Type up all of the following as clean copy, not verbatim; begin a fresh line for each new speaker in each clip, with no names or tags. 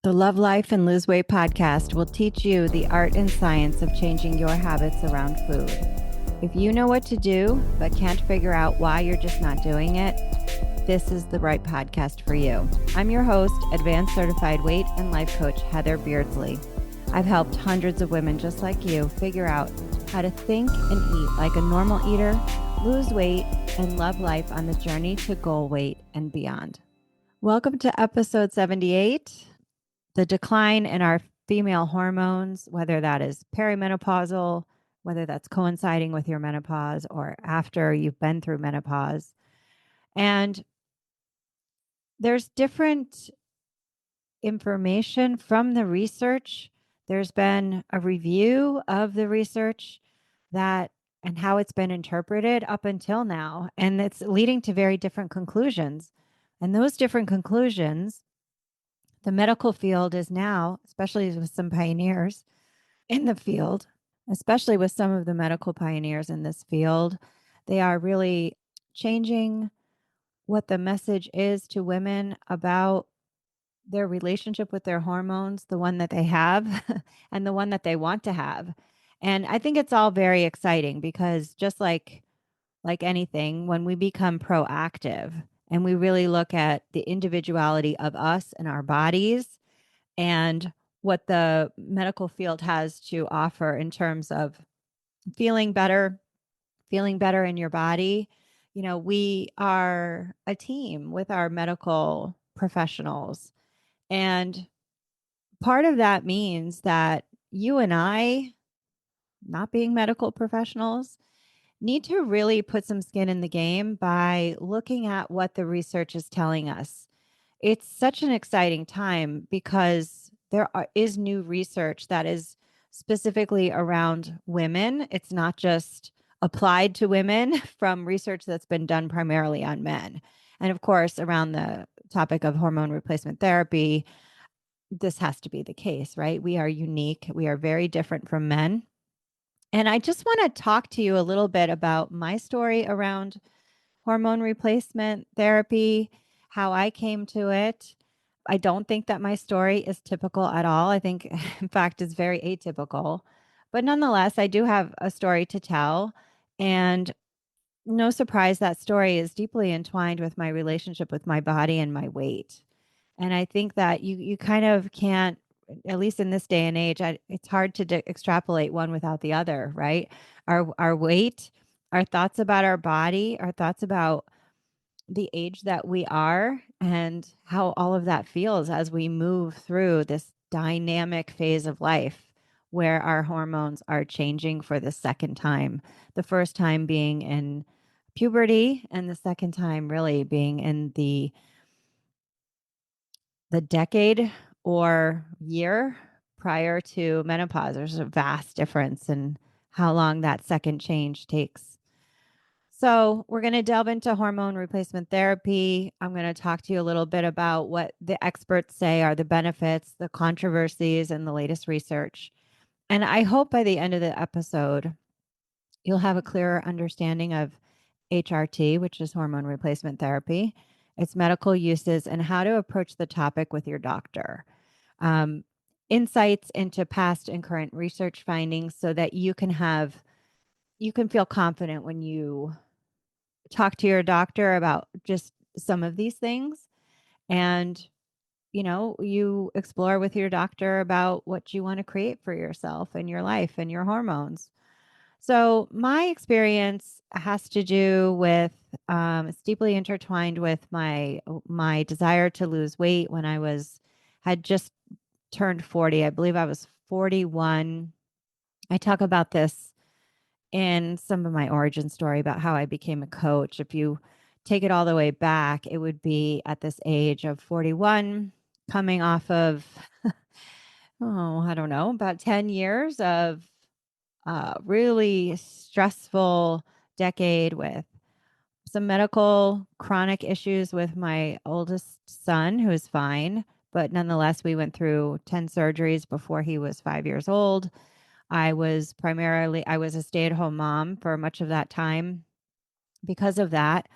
The Love Life and Lose Weight podcast will teach you the art and science of changing your habits around food. If you know what to do, but can't figure out why you're just not doing it, this is the right podcast for you. I'm your host, Advanced Certified Weight and Life Coach Heather Beardsley. I've helped hundreds of women just like you figure out how to think and eat like a normal eater, lose weight, and love life on the journey to goal weight and beyond. Welcome to episode 78. The decline in our female hormones, whether that is perimenopausal, whether that's coinciding with your menopause or after you've been through menopause. And there's different information from the research. There's been a review of the research that and how it's been interpreted up until now. And it's leading to very different conclusions. And those different conclusions, the medical field is now, especially with some pioneers in the field, especially with some of the medical pioneers in this field, they are really changing what the message is to women about their relationship with their hormones, the one that they have and the one that they want to have. And I think it's all very exciting because just like anything, when we become proactive and we really look at the individuality of us and our bodies and what the medical field has to offer in terms of feeling better, feeling better in your body. You know, we are a team with our medical professionals. And part of that means that you and I, not being medical professionals, need to really put some skin in the game by looking at what the research is telling us. It's such an exciting time because is new research that is specifically around women. It's not just applied to women from research that's been done primarily on men. And of course, around the topic of hormone replacement therapy, this has to be the case, right? We are unique. We are very different from men. And I just want to talk to you a little bit about my story around hormone replacement therapy, how I came to it. I don't think that my story is typical at all. I think, in fact, it's very atypical. But nonetheless, I do have a story to tell. And no surprise, that story is deeply entwined with my relationship with my body and my weight. And I think that you kind of can't, at least in this day and age, it's hard to extrapolate one without the other, right? Our weight, our thoughts about our body, our thoughts about the age that we are, and how all of that feels as we move through this dynamic phase of life where our hormones are changing for the second time. The first time being in puberty, and the second time really being in the decade or year prior to menopause. There's a vast difference in how long that second change takes. So, we're going to delve into hormone replacement therapy. I'm going to talk to you a little bit about what the experts say are the benefits, the controversies, and the latest research. And I hope by the end of the episode, you'll have a clearer understanding of HRT, which is hormone replacement therapy, its medical uses, and how to approach the topic with your doctor. Um, Insights into past and current research findings so that you can feel confident when you talk to your doctor about just some of these things, and you explore with your doctor about what you want to create for yourself and your life and your hormones. So my experience has to do with it's deeply intertwined with my desire to lose weight when had just turned 40. I believe I was 41. I talk about this in some of my origin story about how I became a coach. If you take it all the way back, it would be at this age of 41, coming off of, oh, I don't know, about 10 years of really stressful decade with some medical chronic issues with my oldest son, who is fine. But nonetheless, we went through 10 surgeries before he was 5 years old. I was a stay-at-home mom for much of that time because of that.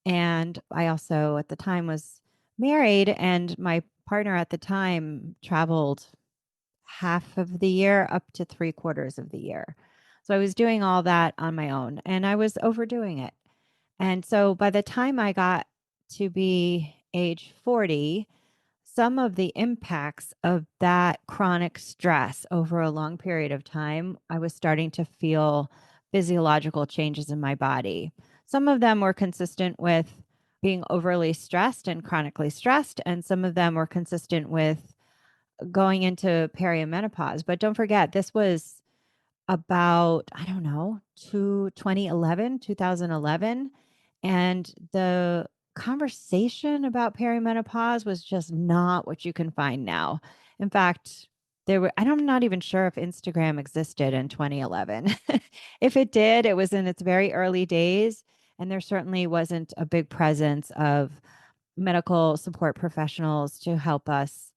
And I also at the time was married, and my partner at the time traveled half of the year up to 3/4 of the year. So I was doing all that on my own and I was overdoing it. And so by the time I got to be age 40, some of the impacts of that chronic stress over a long period of time, I was starting to feel physiological changes in my body. Some of them were consistent with being overly stressed and chronically stressed, and some of them were consistent with going into perimenopause. But don't forget, this was about, I don't know, 2011. And the conversation about perimenopause was just not what you can find now. In fact, I'm not even sure if Instagram existed in 2011. If it did, it was in its very early days. And there certainly wasn't a big presence of medical support professionals to help us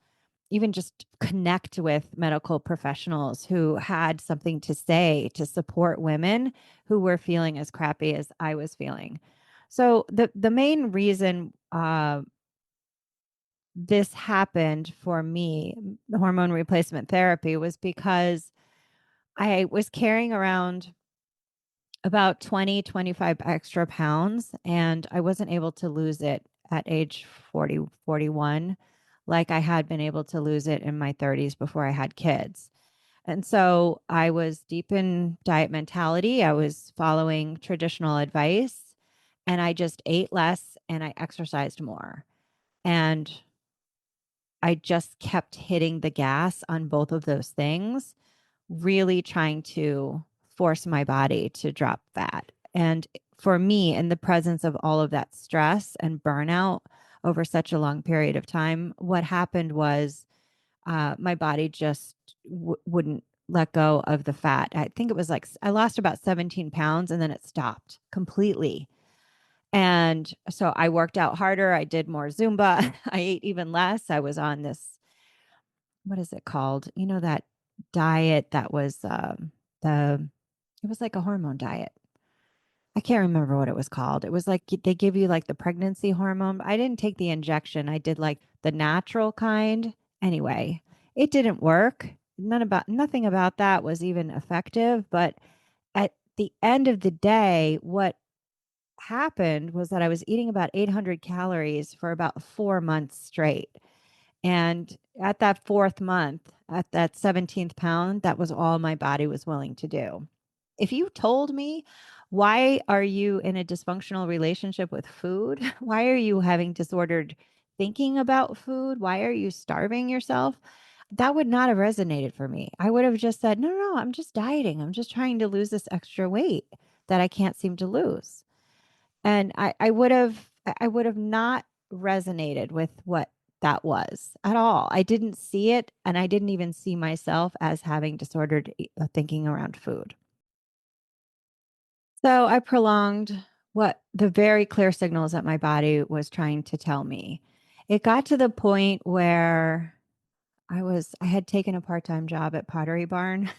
even just connect with medical professionals who had something to say to support women who were feeling as crappy as I was feeling. So the main reason this happened for me, the hormone replacement therapy, was because I was carrying around about 20, 25 extra pounds, and I wasn't able to lose it at age 40, 41, like I had been able to lose it in my 30s before I had kids. And so I was deep in diet mentality. I was following traditional advice and I just ate less and I exercised more. And I just kept hitting the gas on both of those things, really trying to force my body to drop fat. And for me, in the presence of all of that stress and burnout over such a long period of time, what happened was my body just wouldn't let go of the fat. I think it was like I lost about 17 pounds and then it stopped completely. And so I worked out harder. I did more Zumba. I ate even less. I was on this, what is it called? You know, that diet that was the, it was like a hormone diet. I can't remember what it was called. It was like they give you like the pregnancy hormone. I didn't take the injection. I did like the natural kind. Anyway, it didn't work. Nothing about that was even effective, but at the end of the day, what happened was that I was eating about 800 calories for about 4 months straight. And at that 4th month, at that 17th pound, that was all my body was willing to do. If you told me, why are you in a dysfunctional relationship with food? Why are you having disordered thinking about food? Why are you starving yourself? That would not have resonated for me. I would have just said, no, no, I'm just dieting. I'm just trying to lose this extra weight that I can't seem to lose. And I would have not resonated with what that was at all. I didn't see it, and I didn't even see myself as having disordered thinking around food. So I prolonged what the very clear signals that my body was trying to tell me. It got to the point where I had taken a part-time job at Pottery Barn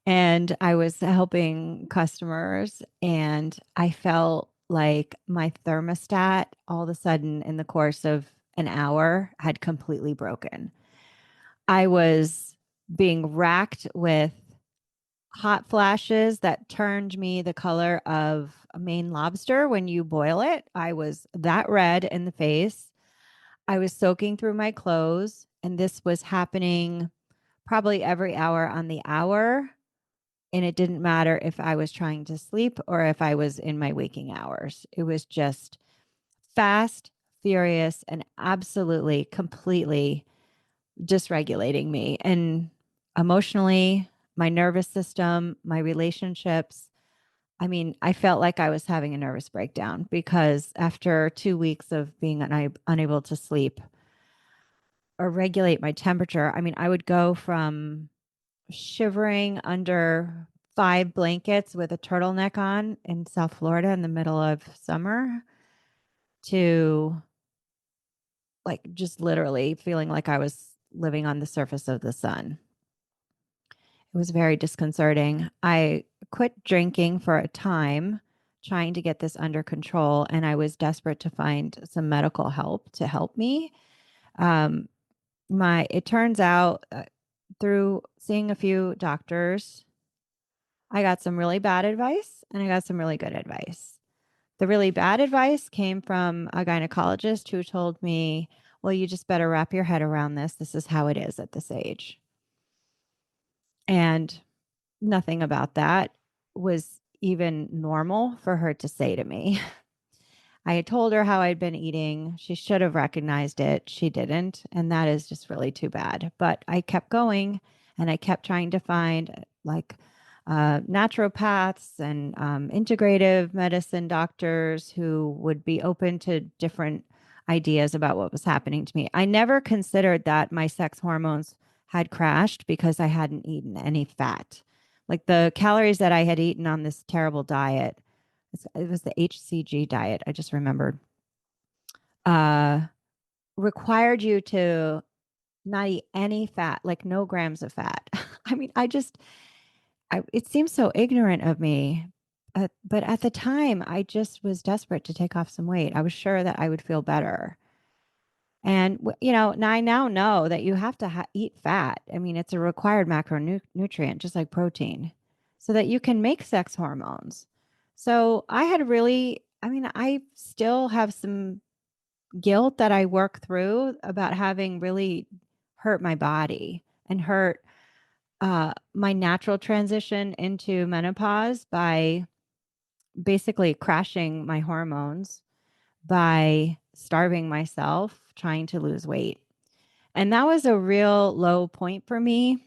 and I was helping customers and I felt like my thermostat all of a sudden in the course of an hour had completely broken. I was being racked with hot flashes that turned me the color of a Maine lobster when you boil it. I was that red in the face. I was soaking through my clothes, and this was happening probably every hour on the hour. And it didn't matter if I was trying to sleep or if I was in my waking hours. It was just fast, furious, and absolutely, completely dysregulating me. And emotionally, my nervous system, my relationships. I mean, I felt like I was having a nervous breakdown because after 2 weeks of being unable to sleep or regulate my temperature, I mean, I would go from shivering under 5 blankets with a turtleneck on in South Florida in the middle of summer to like just literally feeling like I was living on the surface of the sun. It was very disconcerting. I quit drinking for a time, trying to get this under control, and I was desperate to find some medical help to help me. Um, it turns out through seeing a few doctors, I got some really bad advice and I got some really good advice. The really bad advice came from a gynecologist who told me, well, you just better wrap your head around this. This is how it is at this age. And nothing about that was even normal for her to say to me. I had told her how I'd been eating. She should have recognized it. She didn't. And that is just really too bad. But I kept going and I kept trying to find like naturopaths and integrative medicine doctors who would be open to different ideas about what was happening to me. I never considered that my sex hormones had crashed because I hadn't eaten any fat. Like the calories that I had eaten on this terrible diet, it was the HCG diet, I just remembered, uh, required you to not eat any fat, like no grams of fat. I mean, it seems so ignorant of me. But at the time, I just was desperate to take off some weight. I was sure that I would feel better. And, now I now know that you have to eat fat. I mean, it's a required macronutrient, just like protein, so that you can make sex hormones. So I still have some guilt that I work through about having really hurt my body and hurt my natural transition into menopause by basically crashing my hormones, by starving myself, trying to lose weight. And that was a real low point for me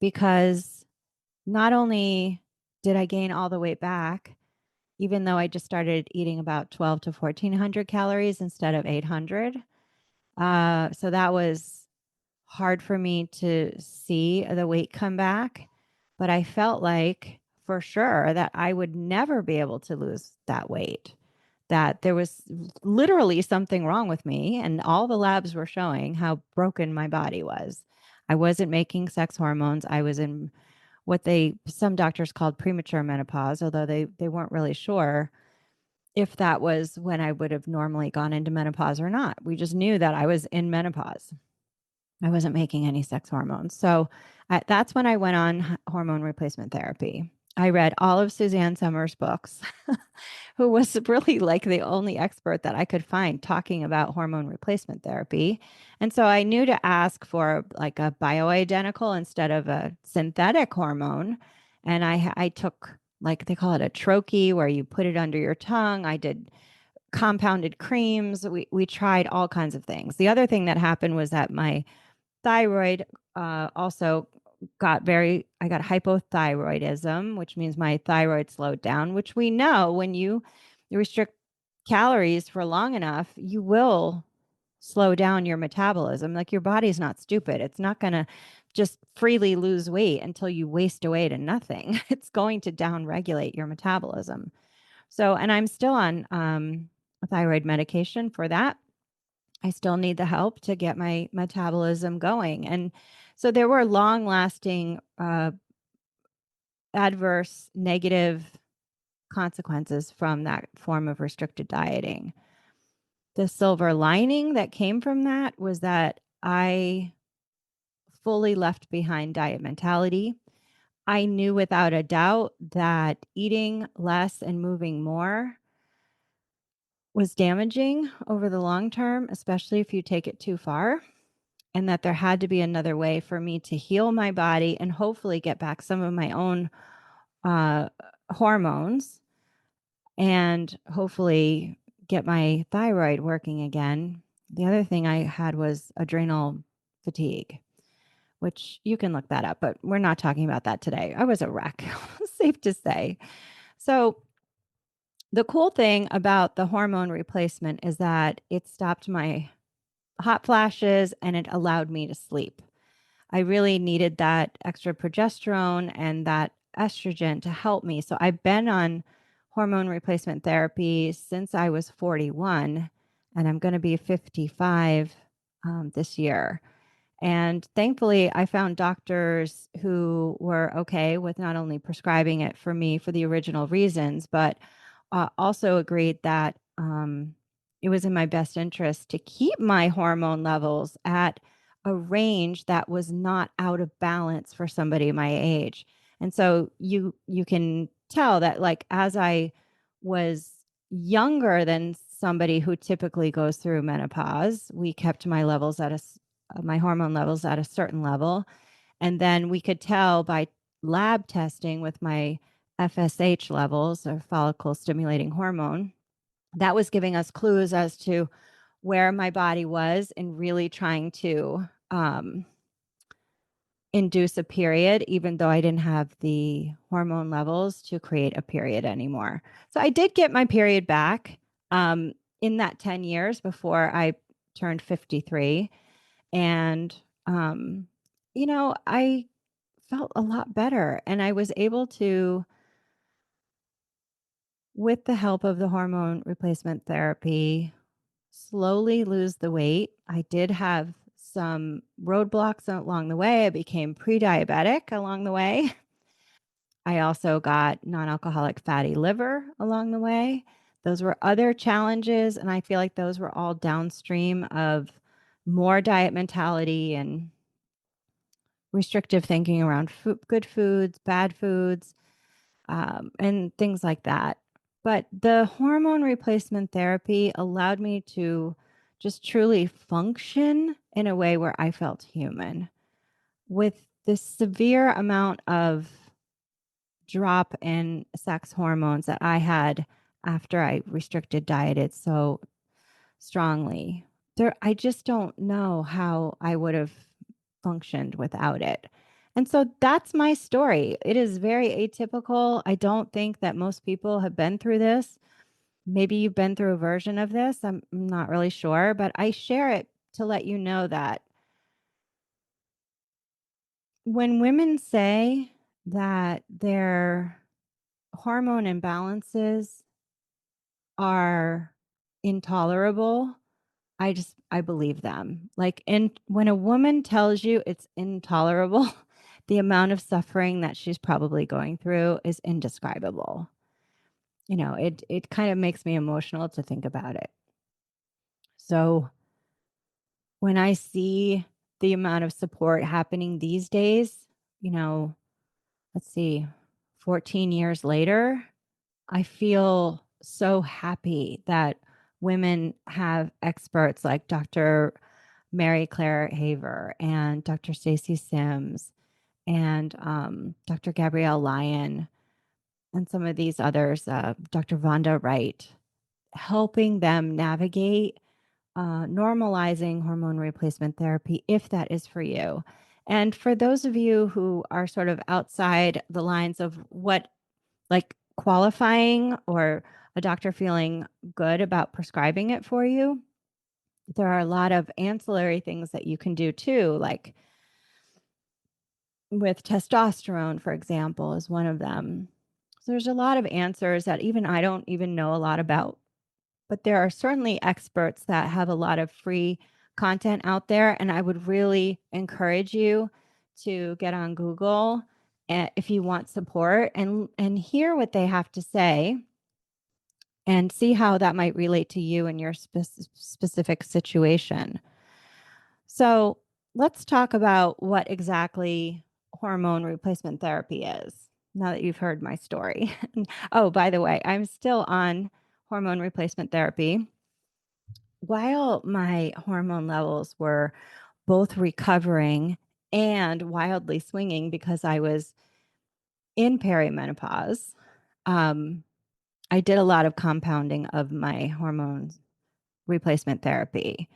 because not only did I gain all the weight back, even though I just started eating about 12 to 1400 calories instead of 800. So that was hard for me to see the weight come back. But I felt like for sure that I would never be able to lose that weight, that there was literally something wrong with me. And all the labs were showing how broken my body was. I wasn't making sex hormones. I was in what some doctors called premature menopause, although they weren't really sure if that was when I would have normally gone into menopause or not. We just knew that I was in menopause. I wasn't making any sex hormones. So that's when I went on hormone replacement therapy. I read all of Suzanne Summers' books, who was really like the only expert that I could find talking about hormone replacement therapy. And so I knew to ask for like a bioidentical instead of a synthetic hormone. And I took, like they call it a troche, where you put it under your tongue. I did compounded creams. We tried all kinds of things. The other thing that happened was that my thyroid also I got hypothyroidism, which means my thyroid slowed down, which we know when you restrict calories for long enough, you will slow down your metabolism. Like your body's not stupid. It's not going to just freely lose weight until you waste away to nothing. It's going to downregulate your metabolism. So, and I'm still on thyroid medication for that. I still need the help to get my metabolism going. And so there were long lasting adverse negative consequences from that form of restricted dieting. The silver lining that came from that was that I fully left behind diet mentality. I knew without a doubt that eating less and moving more was damaging over the long term, especially if you take it too far. And that there had to be another way for me to heal my body and hopefully get back some of my own uh, hormones and hopefully get my thyroid working again. The other thing I had was adrenal fatigue, which you can look that up, but we're not talking about that today. I was a wreck, safe to say. So, the cool thing about the hormone replacement is that it stopped my hot flashes and it allowed me to sleep. I really needed that extra progesterone and that estrogen to help me. So I've been on hormone replacement therapy since I was 41, and I'm going to be 55 this year. And thankfully, I found doctors who were okay with not only prescribing it for me for the original reasons, but also agreed that it was in my best interest to keep my hormone levels at a range that was not out of balance for somebody my age. And so you can tell that, like, as I was younger than somebody who typically goes through menopause, we kept my levels at my hormone levels at a certain level, and then we could tell by lab testing with my FSH levels, or follicle stimulating hormone, that was giving us clues as to where my body was in really trying to induce a period, even though I didn't have the hormone levels to create a period anymore. So I did get my period back in that 10 years before I turned 53. And, I felt a lot better. And I was able to, with the help of the hormone replacement therapy, slowly lose the weight. I did have some roadblocks along the way. I became pre-diabetic along the way. I also got non-alcoholic fatty liver along the way. Those were other challenges, and I feel like those were all downstream of more diet mentality and restrictive thinking around good foods, bad foods, and things like that. But the hormone replacement therapy allowed me to just truly function in a way where I felt human. With this severe amount of drop in sex hormones that I had after I restricted dieted so strongly, I just don't know how I would have functioned without it. And so that's my story. It is very atypical. I don't think that most people have been through this. Maybe you've been through a version of this. I'm not really sure, but I share it to let you know that when women say that their hormone imbalances are intolerable, I believe them. Like, and when a woman tells you it's intolerable, the amount of suffering that she's probably going through is indescribable. It kind of makes me emotional to think about it. So when I see the amount of support happening these days, you know, let's see, 14 years later, I feel so happy that women have experts like Dr. Mary Claire Haver and Dr. Stacy Sims and Dr. Gabrielle Lyon and some of these others, Dr. Vonda Wright, helping them navigate normalizing hormone replacement therapy if that is for you. And for those of you who are sort of outside the lines of what, like, qualifying or a doctor feeling good about prescribing it for you, there are a lot of ancillary things that you can do too, like with testosterone, for example, is one of them. So there's a lot of answers that even I don't even know a lot about, but there are certainly experts that have a lot of free content out there. And I would really encourage you to get on Google if you want support and hear what they have to say and see how that might relate to you and your specific situation. So let's talk about what exactly hormone replacement therapy is now that you've heard my story. Oh, by the way, I'm still on hormone replacement therapy. While my hormone levels were both recovering and wildly swinging because I was in perimenopause, um, I did a lot of compounding of my hormone replacement therapy.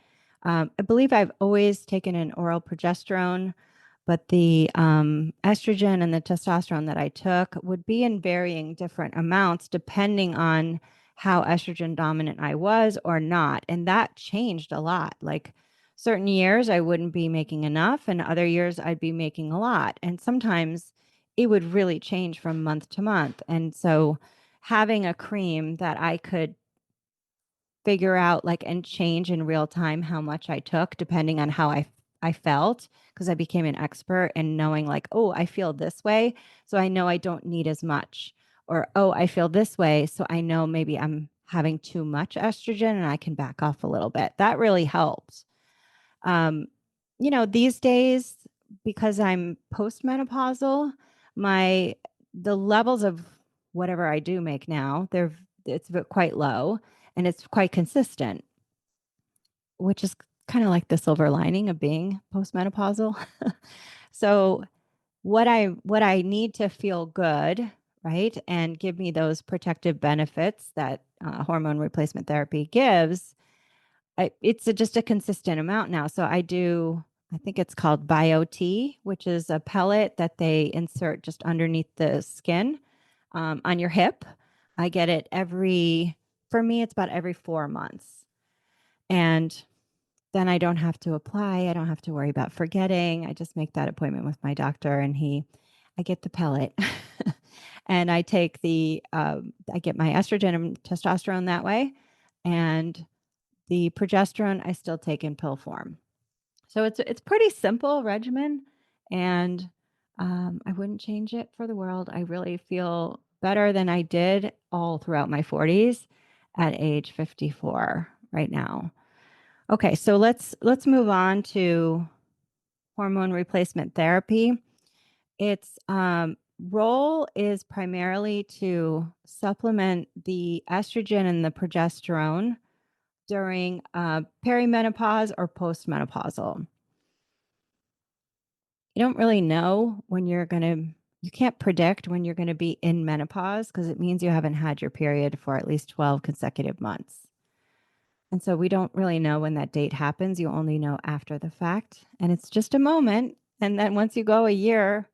I believe I've always taken an oral progesterone, but the estrogen and the testosterone that I took would be in varying different amounts depending on how estrogen dominant I was or not. And that changed a lot. Like, certain years I wouldn't be making enough, and other years I'd be making a lot. And sometimes it would really change from month to month. And so having a cream that I could figure out, like, and change in real time how much I took depending on how I felt, because I became an expert in knowing, like, oh, I feel this way, so I know I don't need as much, or oh, I feel this way, so I know maybe I'm having too much estrogen and I can back off a little bit. That really helps. Um, these days, because I'm postmenopausal, the levels of whatever I do make now, it's quite low and it's quite consistent, which is kind of like the silver lining of being postmenopausal. So what I need to feel good, right, and give me those protective benefits that hormone replacement therapy gives, just a consistent amount now. So I think it's called BioT, which is a pellet that they insert just underneath the skin on your hip. I get it for me, it's about every 4 months. And then I don't have to apply. I don't have to worry about forgetting. I just make that appointment with my doctor and I get the pellet and I get my estrogen and testosterone that way. And the progesterone I still take in pill form. So it's pretty simple regimen, and I wouldn't change it for the world. I really feel better than I did all throughout my 40s at age 54 right now. Okay, so let's move on to hormone replacement therapy. Its role is primarily to supplement the estrogen and the progesterone during perimenopause or postmenopausal. You don't really know when you can't predict when you're going to be in menopause because it means you haven't had your period for at least 12 consecutive months. And so we don't really know when that date happens. You only know after the fact. And it's just a moment. And then once you go a year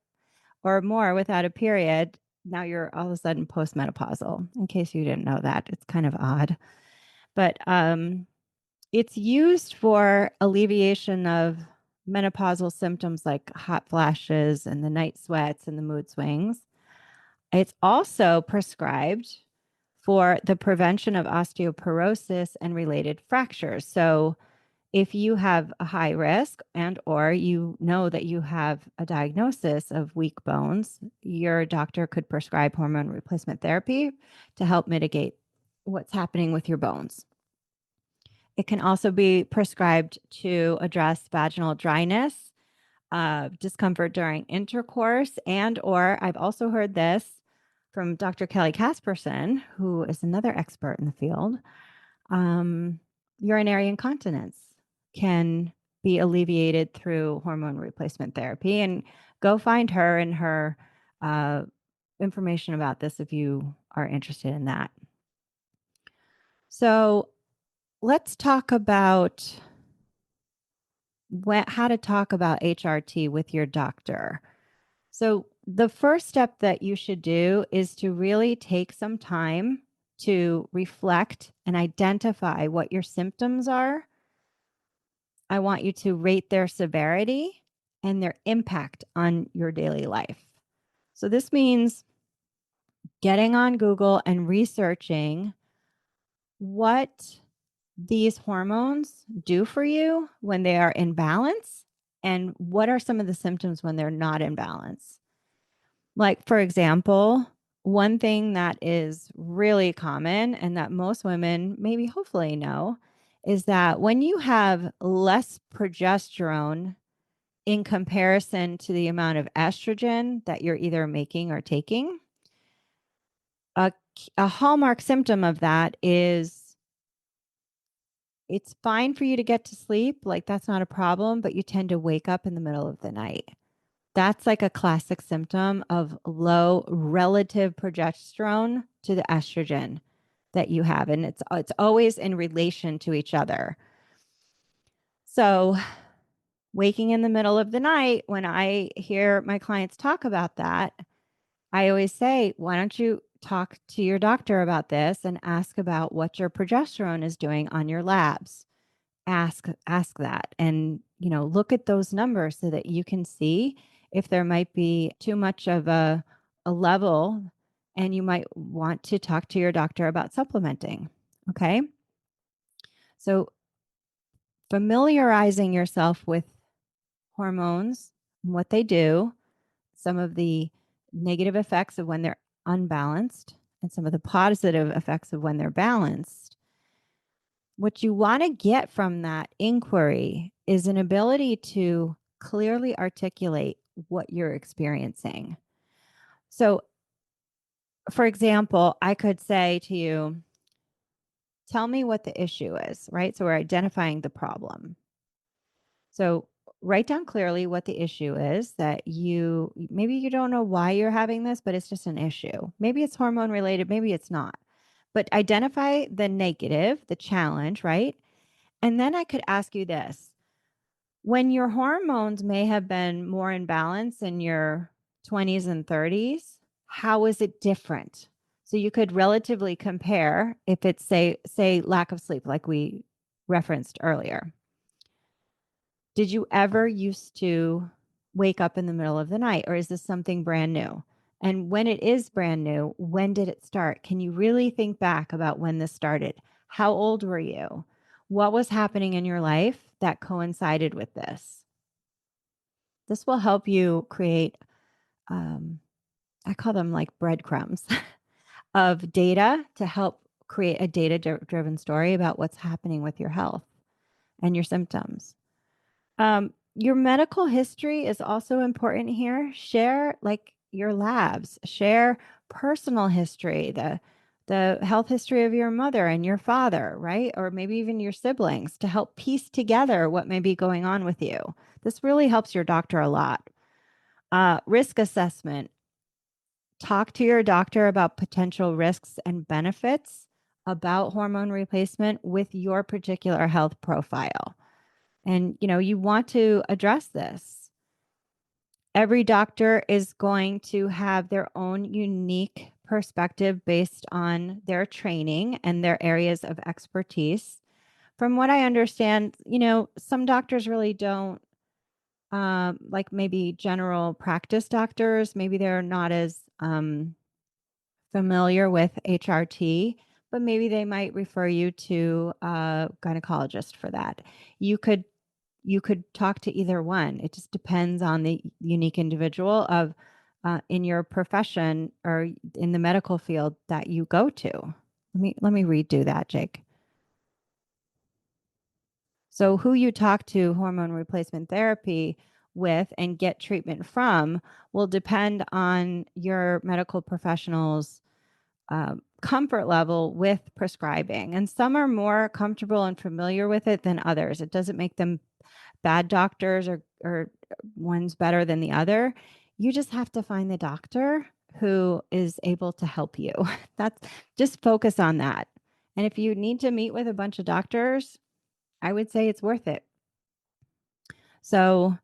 or more without a period, now you're all of a sudden postmenopausal. In case you didn't know that, it's kind of odd. But it's used for alleviation of menopausal symptoms like hot flashes and the night sweats and the mood swings. It's also prescribed for the prevention of osteoporosis and related fractures. So if you have a high risk and or you know that you have a diagnosis of weak bones, your doctor could prescribe hormone replacement therapy to help mitigate what's happening with your bones. It can also be prescribed to address vaginal dryness, discomfort during intercourse, and or I've also heard this from Dr. Kelly Casperson, who is another expert in the field. Urinary incontinence can be alleviated through hormone replacement therapy. And go find her and her information about this if you are interested in that. So let's talk about how to talk about HRT with your doctor. So the first step that you should do is to really take some time to reflect and identify what your symptoms are. I want you to rate their severity and their impact on your daily life. So this means getting on Google and researching what these hormones do for you when they are in balance and what are some of the symptoms when they're not in balance. Like, for example, one thing that is really common and that most women maybe hopefully know is that when you have less progesterone in comparison to the amount of estrogen that you're either making or taking, a, a hallmark symptom of that is it's fine for you to get to sleep, like that's not a problem, but you tend to wake up in the middle of the night. That's like a classic symptom of low relative progesterone to the estrogen that you have. And it's always in relation to each other. So waking in the middle of the night, when I hear my clients talk about that, I always say, why don't you talk to your doctor about this and ask about what your progesterone is doing on your labs? Ask that and look at those numbers so that you can see if there might be too much of a level and you might want to talk to your doctor about supplementing. Okay. So familiarizing yourself with hormones and what they do, some of the negative effects of when they're unbalanced, and some of the positive effects of when they're balanced, what you want to get from that inquiry is an ability to clearly articulate what you're experiencing. So, for example, I could say to you, tell me what the issue is, right? So we're identifying the problem. So write down clearly what the issue is that maybe you don't know why you're having this, but it's just an issue. Maybe it's hormone related, maybe it's not. But identify the negative, the challenge, right? And then I could ask you this. When your hormones may have been more in balance in your 20s and 30s, how is it different? So you could relatively compare if it's say lack of sleep like we referenced earlier. Did you ever used to wake up in the middle of the night, or is this something brand new? And when it is brand new, when did it start? Can you really think back about when this started? How old were you? What was happening in your life that coincided with this? This will help you create, I call them like breadcrumbs of data to help create a data-driven story about what's happening with your health and your symptoms. Your medical history is also important here. Share like your labs, share personal history, the health history of your mother and your father, right? Or maybe even your siblings to help piece together what may be going on with you. This really helps your doctor a lot. Risk assessment. Talk to your doctor about potential risks and benefits about hormone replacement with your particular health profile. And, you want to address this. Every doctor is going to have their own unique perspective based on their training and their areas of expertise. From what I understand, some doctors really don't, like maybe general practice doctors, maybe they're not as familiar with HRT, but maybe they might refer you to a gynecologist for that. You could talk to either one. It just depends on the unique individual of in your profession or in the medical field that you go to. Let me redo that, Jake. So who you talk to hormone replacement therapy with and get treatment from will depend on your medical professional's comfort level with prescribing. And some are more comfortable and familiar with it than others. It doesn't make them bad doctors or one's better than the other. You just have to find the doctor who is able to help you. That's just focus on that. And if you need to meet with a bunch of doctors, I would say it's worth it. So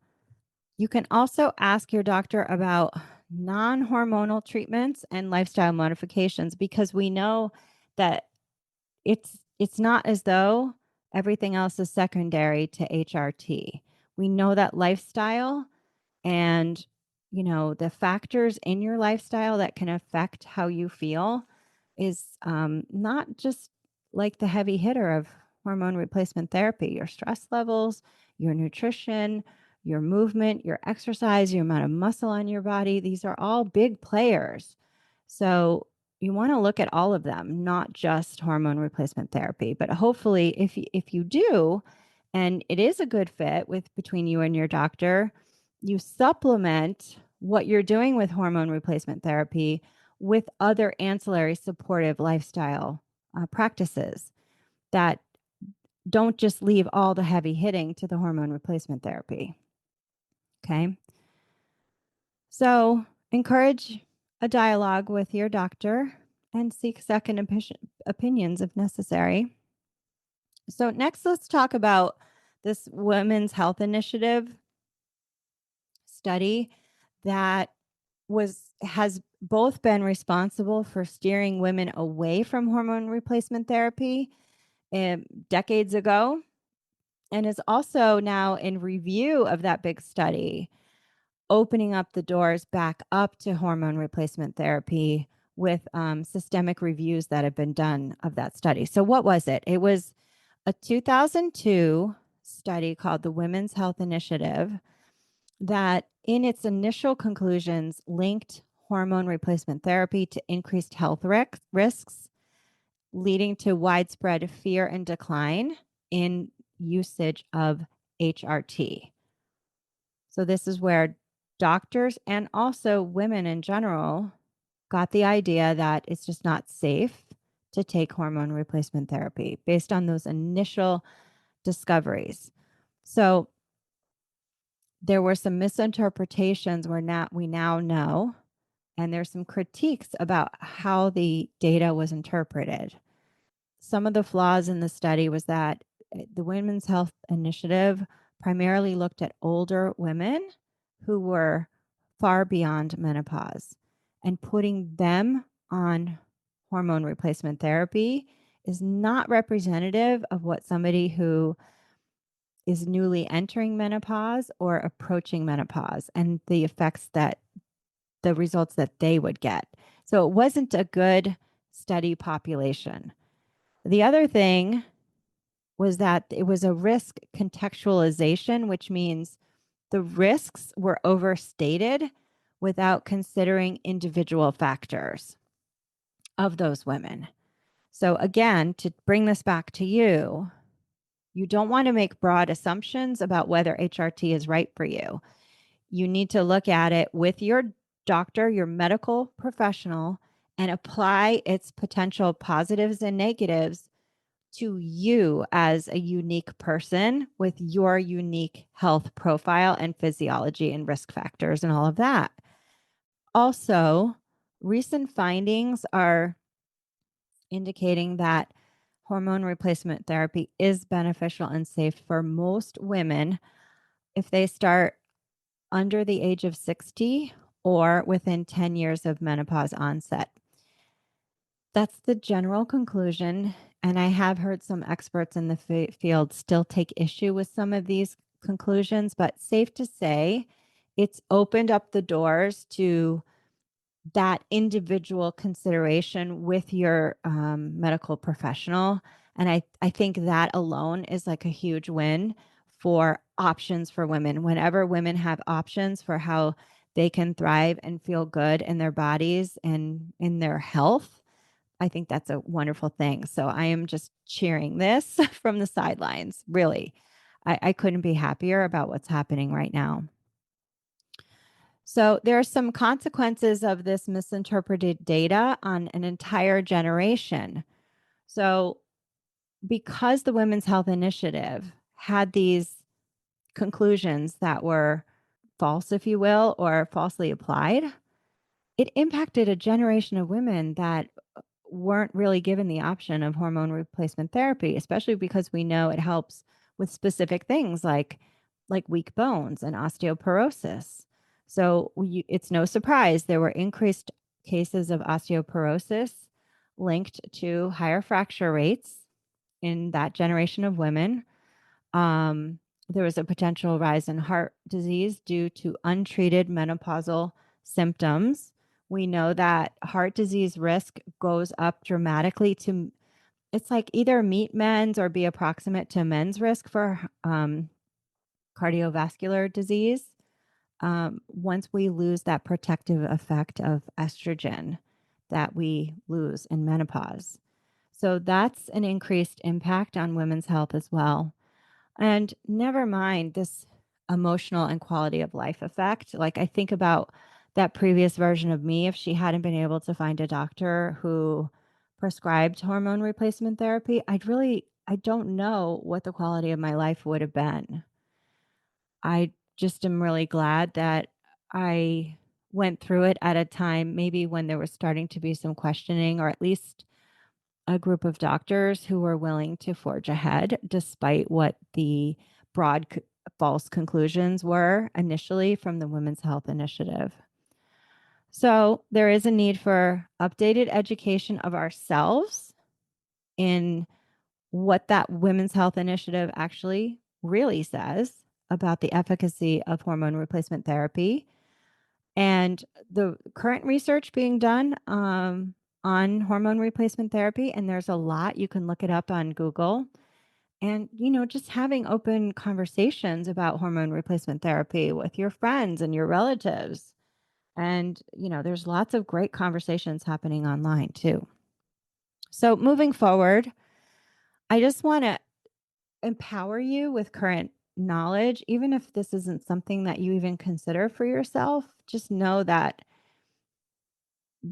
you can also ask your doctor about non-hormonal treatments and lifestyle modifications because we know that it's not as though everything else is secondary to HRT. We know that lifestyle and the factors in your lifestyle that can affect how you feel is not just like the heavy hitter of hormone replacement therapy. Your stress levels, your nutrition, your movement, your exercise, your amount of muscle on your body, these are all big players. So you want to look at all of them, not just hormone replacement therapy. But hopefully if you do, and it is a good fit between you and your doctor, you supplement what you're doing with hormone replacement therapy with other ancillary supportive lifestyle practices that don't just leave all the heavy hitting to the hormone replacement therapy. Okay. So encourage a dialogue with your doctor and seek second opinions if necessary. So next, let's talk about this Women's Health Initiative study that has both been responsible for steering women away from hormone replacement therapy decades ago, and is also now in review of that big study, opening up the doors back up to hormone replacement therapy with systemic reviews that have been done of that study. So what was it? It was a 2002 study called the Women's Health Initiative that in its initial conclusions linked hormone replacement therapy to increased health risks, leading to widespread fear and decline in usage of HRT. So, this is where doctors and also women in general got the idea that it's just not safe to take hormone replacement therapy based on those initial discoveries. So, there were some misinterpretations we now know, and there's some critiques about how the data was interpreted. Some of the flaws in the study was that the Women's Health Initiative primarily looked at older women who were far beyond menopause, and putting them on hormone replacement therapy is not representative of what somebody who is newly entering menopause or approaching menopause and the results that they would get. So it wasn't a good study population. The other thing was that it was a risk contextualization, which means the risks were overstated without considering individual factors of those women. So, again, to bring this back to you, you don't want to make broad assumptions about whether HRT is right for you. You need to look at it with your doctor, your medical professional, and apply its potential positives and negatives to you as a unique person with your unique health profile and physiology and risk factors and all of that. Also, recent findings are indicating that hormone replacement therapy is beneficial and safe for most women if they start under the age of 60 or within 10 years of menopause onset. That's the general conclusion. And I have heard some experts in the field still take issue with some of these conclusions, but safe to say, it's opened up the doors to that individual consideration with your medical professional. And I think that alone is like a huge win for options for women. Whenever women have options for how they can thrive and feel good in their bodies and in their health, I think that's a wonderful thing. So I am just cheering this from the sidelines. Really, I couldn't be happier about what's happening right now. So there are some consequences of this misinterpreted data on an entire generation. So because the Women's Health Initiative had these conclusions that were false, if you will, or falsely applied, it impacted a generation of women that weren't really given the option of hormone replacement therapy, especially because we know it helps with specific things like weak bones and osteoporosis. So it's no surprise there were increased cases of osteoporosis linked to higher fracture rates in that generation of women. There was a potential rise in heart disease due to untreated menopausal symptoms. We know that heart disease risk goes up dramatically to it's like either meet men's or be approximate to men's risk for cardiovascular disease once we lose that protective effect of estrogen that we lose in menopause. So that's an increased impact on women's health as well. And never mind this emotional and quality of life effect. Like I think about that previous version of me, if she hadn't been able to find a doctor who prescribed hormone replacement therapy, I don't know what the quality of my life would have been. I just am really glad that I went through it at a time maybe when there was starting to be some questioning, or at least a group of doctors who were willing to forge ahead despite what the broad false conclusions were initially from the Women's Health Initiative. So there is a need for updated education of ourselves in what that Women's Health Initiative actually really says about the efficacy of hormone replacement therapy. And the current research being done on hormone replacement therapy, and there's a lot, you can look it up on Google. And, just having open conversations about hormone replacement therapy with your friends and your relatives And, there's lots of great conversations happening online too. So moving forward, I just want to empower you with current knowledge, even if this isn't something that you even consider for yourself. Just know that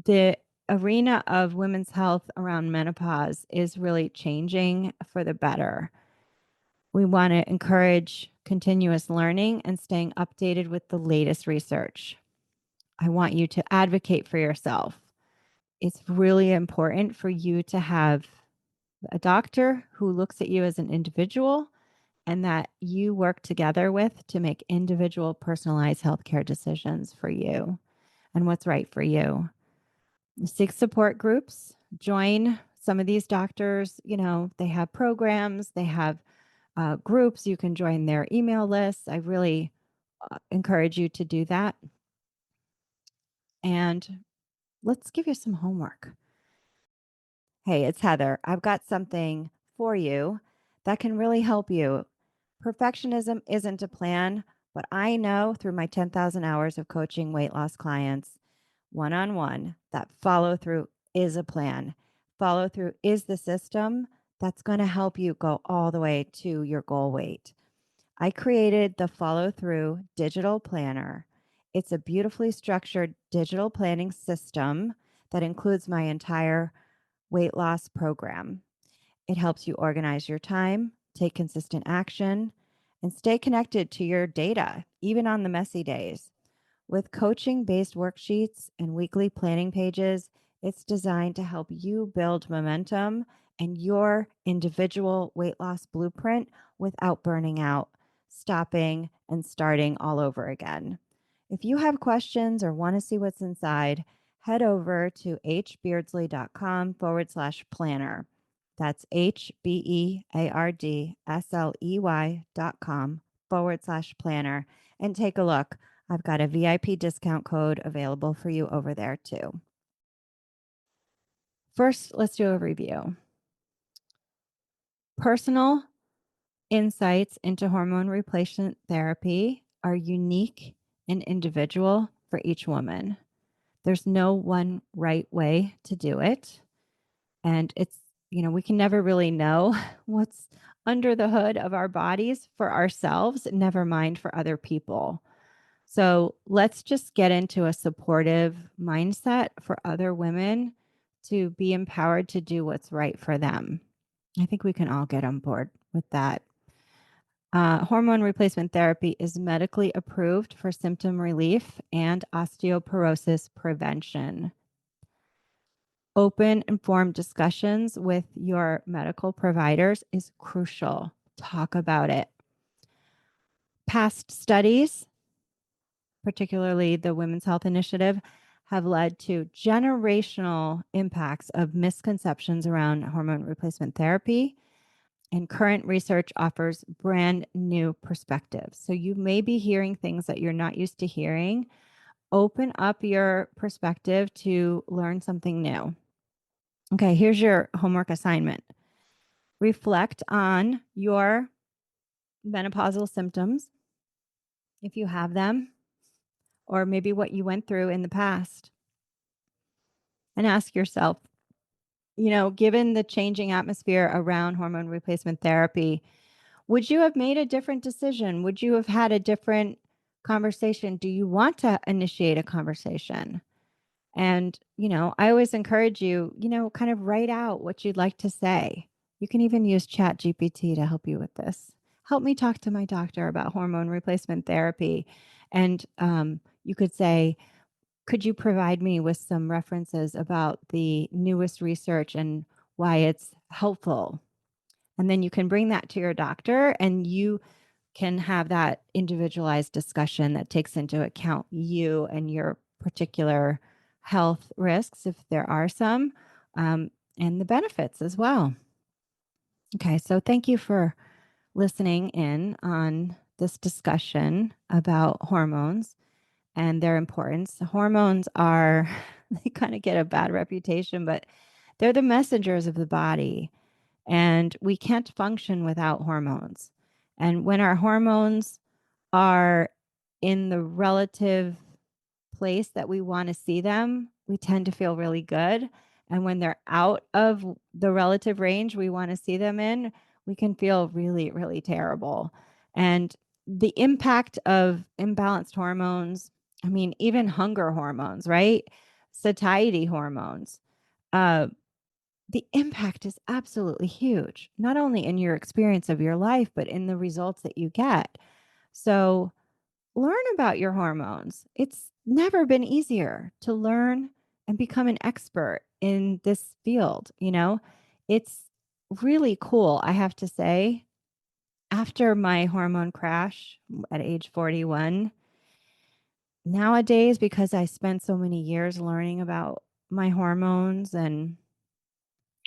the arena of women's health around menopause is really changing for the better. We want to encourage continuous learning and staying updated with the latest research. I want you to advocate for yourself. It's really important for you to have a doctor who looks at you as an individual and that you work together with to make individual personalized healthcare decisions for you and what's right for you. Seek support groups, join some of these doctors. They have programs, they have groups. You can join their email lists. I really encourage you to do that. And let's give you some homework. Hey, it's Heather. I've got something for you that can really help you. Perfectionism isn't a plan, but I know through my 10,000 hours of coaching weight loss clients one on one that follow through is a plan. Follow through is the system that's going to help you go all the way to your goal weight. I created the Follow Through Digital Planner. It's a beautifully structured digital planning system that includes my entire weight loss program. It helps you organize your time, take consistent action, and stay connected to your data, even on the messy days. With coaching based worksheets and weekly planning pages, it's designed to help you build momentum and your individual weight loss blueprint without burning out, stopping, and starting all over again. If you have questions or want to see what's inside, head over to hbeardsley.com/planner. That's HBEARDSLEY.com/planner and take a look. I've got a VIP discount code available for you over there too. First, let's do a review. Personal insights into hormone replacement therapy are unique and individual for each woman. There's no one right way to do it. And we can never really know what's under the hood of our bodies for ourselves, never mind for other people. So let's just get into a supportive mindset for other women to be empowered to do what's right for them. I think we can all get on board with that. Hormone replacement therapy is medically approved for symptom relief and osteoporosis prevention. Open, informed discussions with your medical providers is crucial. Talk about it. Past studies, particularly the Women's Health Initiative, have led to generational impacts of misconceptions around hormone replacement therapy. And current research offers brand new perspectives. So you may be hearing things that you're not used to hearing. Open up your perspective to learn something new. Okay, here's your homework assignment. Reflect on your menopausal symptoms, if you have them, or maybe what you went through in the past. And ask yourself, given the changing atmosphere around hormone replacement therapy, would you have made a different decision? Would you have had a different conversation? Do you want to initiate a conversation? And, I always encourage you, kind of write out what you'd like to say. You can even use Chat GPT to help you with this. Help me talk to my doctor about hormone replacement therapy. And you could say, could you provide me with some references about the newest research and why it's helpful? And then you can bring that to your doctor and you can have that individualized discussion that takes into account you and your particular health risks, if there are some, and the benefits as well. Okay, so thank you for listening in on this discussion about hormones and their importance. Hormones are, they kind of get a bad reputation, but they're the messengers of the body, and we can't function without hormones. And when our hormones are in the relative place that we want to see them, we tend to feel really good. And when they're out of the relative range we want to see them in, we can feel really, really terrible. And the impact of imbalanced hormones, I mean, even hunger hormones, right? Satiety hormones. Uh, the impact is absolutely huge, not only in your experience of your life, but in the results that you get. So learn about your hormones. It's never been easier to learn and become an expert in this field. It's really cool, I have to say. After my hormone crash at age 41, nowadays, because I spent so many years learning about my hormones and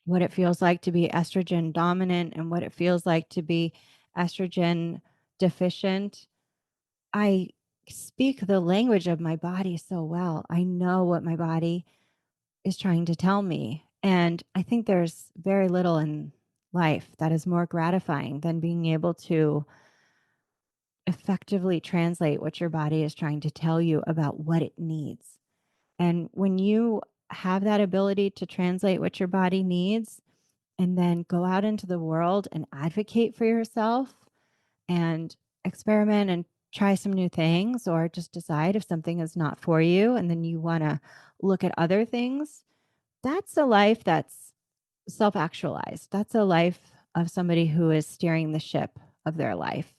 what it feels like to be estrogen dominant and what it feels like to be estrogen deficient, I speak the language of my body so well. I know what my body is trying to tell me. And I think there's very little in life that is more gratifying than being able to effectively translate what your body is trying to tell you about what it needs. And when you have that ability to translate what your body needs and then go out into the world and advocate for yourself and experiment and try some new things, or just decide if something is not for you and then you want to look at other things, that's a life that's self actualized. That's a life of somebody who is steering the ship of their life.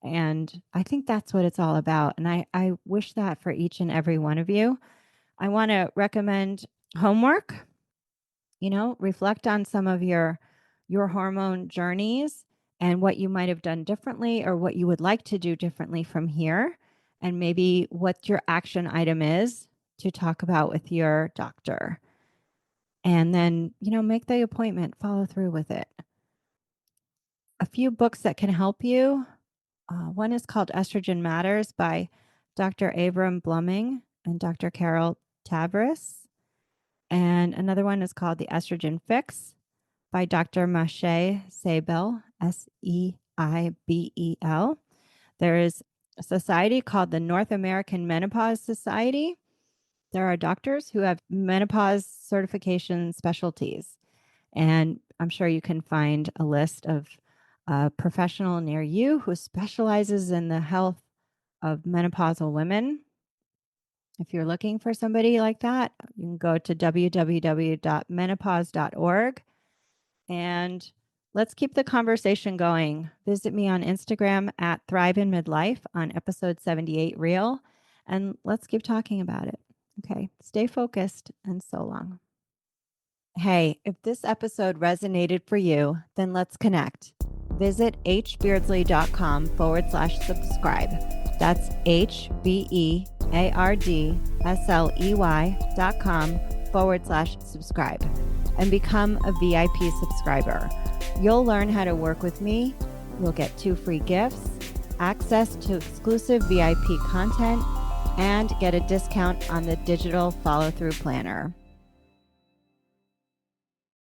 And I think that's what it's all about. And I wish that for each and every one of you. I want to recommend homework. Reflect on some of your hormone journeys and what you might have done differently or what you would like to do differently from here, and maybe what your action item is to talk about with your doctor. And then, make the appointment, follow through with it. A few books that can help you. One is called Estrogen Matters by Dr. Abram Bluming and Dr. Carol Tavris. And another one is called The Estrogen Fix by Dr. Mache Seibel, Seibel. There is a society called the North American Menopause Society. There are doctors who have menopause certification specialties. And I'm sure you can find a list of a professional near you who specializes in the health of menopausal women. If you're looking for somebody like that, you can go to www.menopause.org. And let's keep the conversation going. Visit me on Instagram at Thrive in Midlife on episode 78 Reel, and let's keep talking about it. Okay, stay focused, and so long. Hey, if this episode resonated for you, then let's connect. Visit hbeardsley.com/subscribe. That's HBEARDSLEY.com/subscribe and become a VIP subscriber. You'll learn how to work with me. You'll get 2 free gifts, access to exclusive VIP content, and get a discount on the digital follow-through planner.